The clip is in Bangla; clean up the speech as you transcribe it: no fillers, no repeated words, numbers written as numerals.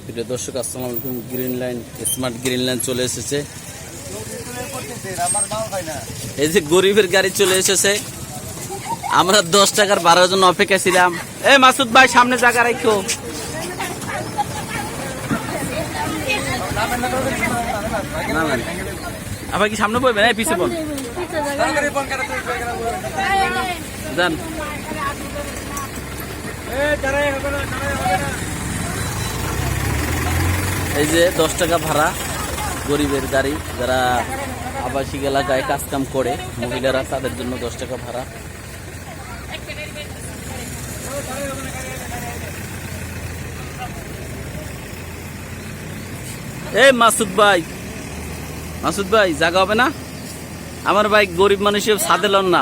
প্রিয় দর্শক আসসালামু আলাইকুম। Green line smart green line চলে এসেছে। এই যে গরিবের গাড়ি চলে এসেছে। আমরা 10 টাকার ভাড়ার জন্য অপেক্ষা ছিলাম। এই মাসুদ ভাই সামনে জায়গা রাখো। আবার কি সামনে পড়বেন? এই পিছে পড়ুন যান। এই যে 10 টাকা ভাড়া গরিবের গাড়ি, যারা আবাসিক এলাকায় কাজ কাম করে মহিলারা, তাদের জন্য 10 টাকা ভাড়া। এই মাসুদ ভাই জায়গা হবে না? আমার ভাই গরিব মানুষ সাথে লন না।